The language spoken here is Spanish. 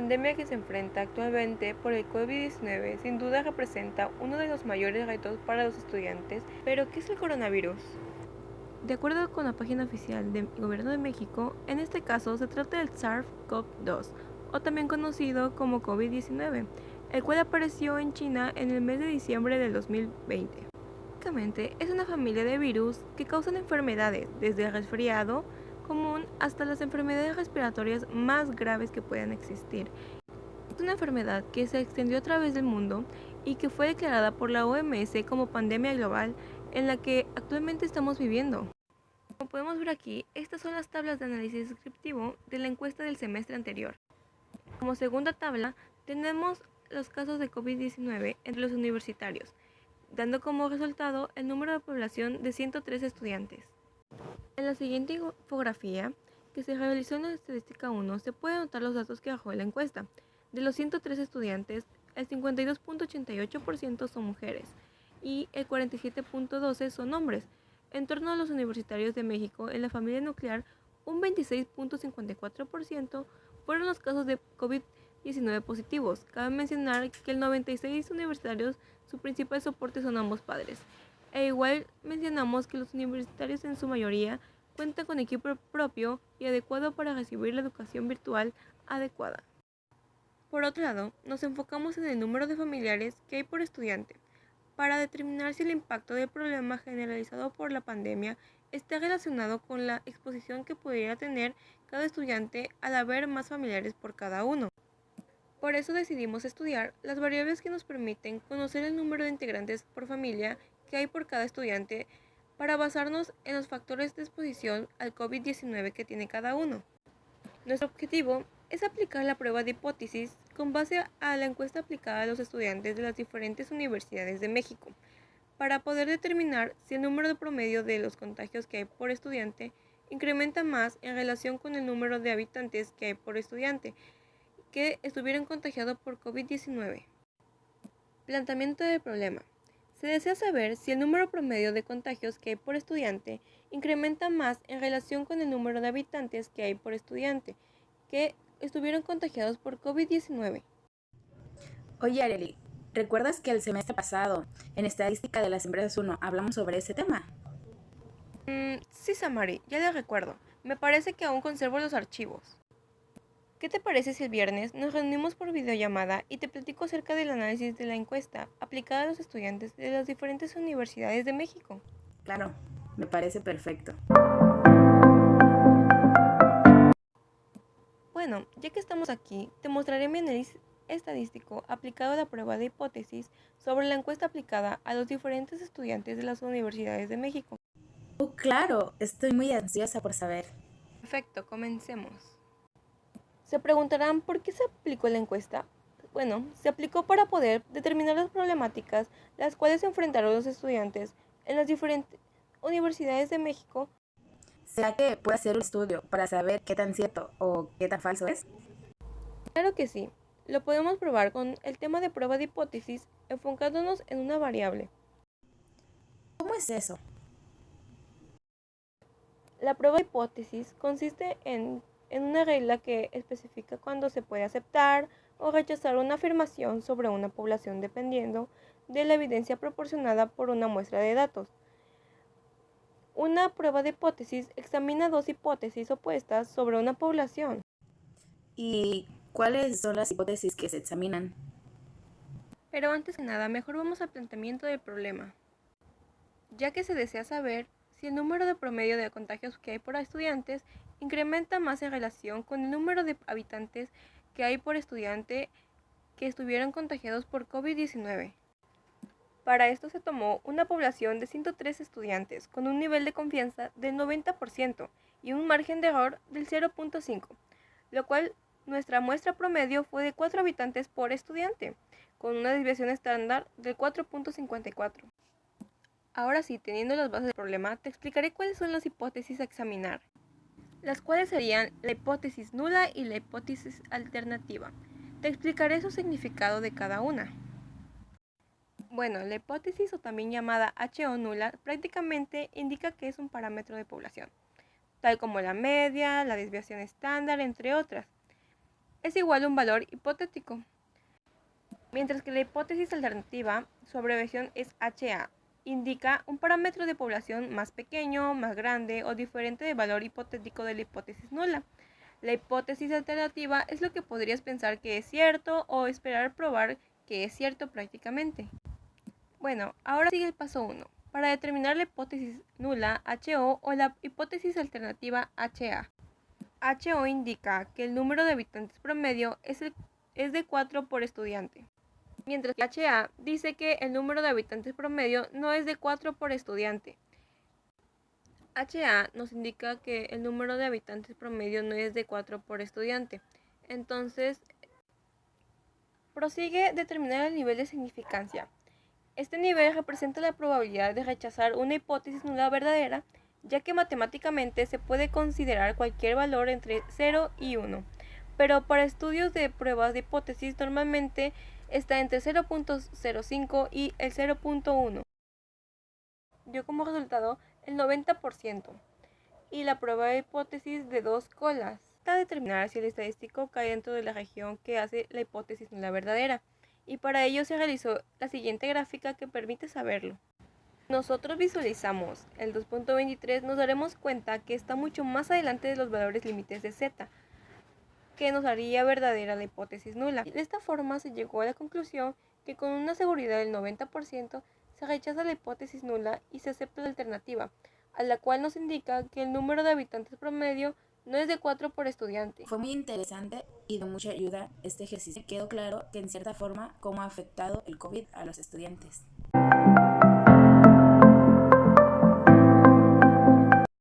pandemia que se enfrenta actualmente por el COVID-19 sin duda representa uno de los mayores retos para los estudiantes. Pero, ¿qué es el coronavirus? De acuerdo con la página oficial del Gobierno de México, en este caso se trata del SARS-CoV-2, o también conocido como COVID-19, el cual apareció en China en el mes de diciembre del 2020. Básicamente, es una familia de virus que causan enfermedades, desde el resfriado común hasta las enfermedades respiratorias más graves que puedan existir. Es una enfermedad que se extendió a través del mundo y que fue declarada por la OMS como pandemia global en la que actualmente estamos viviendo. Como podemos ver aquí, estas son las tablas de análisis descriptivo de la encuesta del semestre anterior. Como segunda tabla, tenemos los casos de COVID-19 entre los universitarios, dando como resultado el número de población de 103 estudiantes. En la siguiente infografía, que se realizó en la estadística 1, se pueden notar los datos que arrojó la encuesta. De los 103 estudiantes, el 52.88% son mujeres y el 47.12% son hombres. En torno a los universitarios de México, en la familia nuclear, un 26.54% fueron los casos de COVID-19 positivos. Cabe mencionar que el 96 universitarios, su principal soporte son ambos padres. E igual mencionamos que los universitarios en su mayoría cuentan con equipo propio y adecuado para recibir la educación virtual adecuada. Por otro lado, nos enfocamos en el número de familiares que hay por estudiante, para determinar si el impacto del problema generalizado por la pandemia está relacionado con la exposición que pudiera tener cada estudiante al haber más familiares por cada uno. Por eso decidimos estudiar las variables que nos permiten conocer el número de integrantes por familia que hay por cada estudiante para basarnos en los factores de exposición al COVID-19 que tiene cada uno. Nuestro objetivo es aplicar la prueba de hipótesis con base a la encuesta aplicada a los estudiantes de las diferentes universidades de México, para poder determinar si el número de promedio de los contagios que hay por estudiante incrementa más en relación con el número de habitantes que hay por estudiante que estuvieron contagiados por COVID-19. Planteamiento del problema. Se desea saber si el número promedio de contagios que hay por estudiante incrementa más en relación con el número de habitantes que hay por estudiante que estuvieron contagiados por COVID-19. Oye, Areli, ¿recuerdas que el semestre pasado, en Estadística de las Empresas 1, hablamos sobre ese tema? Sí, Samari, ya lo recuerdo. Me parece que aún conservo los archivos. ¿Qué te parece si el viernes nos reunimos por videollamada y te platico acerca del análisis de la encuesta aplicada a los estudiantes de las diferentes universidades de México? Claro, me parece perfecto. Bueno, ya que estamos aquí, te mostraré mi análisis estadístico aplicado a la prueba de hipótesis sobre la encuesta aplicada a los diferentes estudiantes de las universidades de México. Oh, claro, estoy muy ansiosa por saber. Perfecto, comencemos. Se preguntarán por qué se aplicó la encuesta. Bueno, se aplicó para poder determinar las problemáticas las cuales se enfrentaron los estudiantes en las diferentes universidades de México. ¿Será que puedo hacer un estudio para saber qué tan cierto o qué tan falso es? Claro que sí, lo podemos probar con el tema de prueba de hipótesis enfocándonos en una variable. ¿Cómo es eso? La prueba de hipótesis consiste en una regla que especifica cuándo se puede aceptar o rechazar una afirmación sobre una población dependiendo de la evidencia proporcionada por una muestra de datos. Una prueba de hipótesis examina dos hipótesis opuestas sobre una población. ¿Y cuáles son las hipótesis que se examinan? Pero antes que nada, mejor vamos al planteamiento del problema, ya que se desea saber si el número de promedio de contagios que hay por estudiantes incrementa más en relación con el número de habitantes que hay por estudiante que estuvieron contagiados por COVID-19. Para esto se tomó una población de 103 estudiantes con un nivel de confianza del 90% y un margen de error del 0.5, lo cual nuestra muestra promedio fue de 4 habitantes por estudiante, con una desviación estándar del 4.54. Ahora sí, teniendo las bases del problema, te explicaré cuáles son las hipótesis a examinar, las cuales serían la hipótesis nula y la hipótesis alternativa. Te explicaré su significado de cada una. Bueno, la hipótesis, o también llamada HO nula, prácticamente indica que es un parámetro de población, tal como la media, la desviación estándar, entre otras. es igual a un valor hipotético. Mientras que la hipótesis alternativa, su abreviación es HA, indica un parámetro de población más pequeño, más grande o diferente del valor hipotético de la hipótesis nula. La hipótesis alternativa es lo que podrías pensar que es cierto o esperar probar que es cierto prácticamente. Bueno, ahora sigue el paso 1. Para determinar la hipótesis nula HO o la hipótesis alternativa HA. HO indica que el número de habitantes promedio es de 4 por estudiante, mientras que HA dice que el número de habitantes promedio no es de 4 por estudiante. HA nos indica que el número de habitantes promedio no es de 4 por estudiante. Entonces, prosigue determinar el nivel de significancia. Este nivel representa la probabilidad de rechazar una hipótesis nula verdadera, ya que matemáticamente se puede considerar cualquier valor entre 0 y 1, pero para estudios de pruebas de hipótesis normalmente está entre 0.05 y el 0.1. Dio como resultado el 90%, y la prueba de hipótesis de 2 colas para determinar si el estadístico cae dentro de la región que hace la hipótesis nula verdadera, y para ello se realizó la siguiente gráfica que permite saberlo. Nosotros visualizamos el 2.23, nos daremos cuenta que está mucho más adelante de los valores límites de z, que nos haría verdadera la hipótesis nula. De esta forma se llegó a la conclusión que con una seguridad del 90% se rechaza la hipótesis nula y se acepta la alternativa, a la cual nos indica que el número de habitantes promedio no es de 4 por estudiante. Fue muy interesante y de mucha ayuda este ejercicio. Quedó claro que en cierta forma cómo ha afectado el COVID a los estudiantes.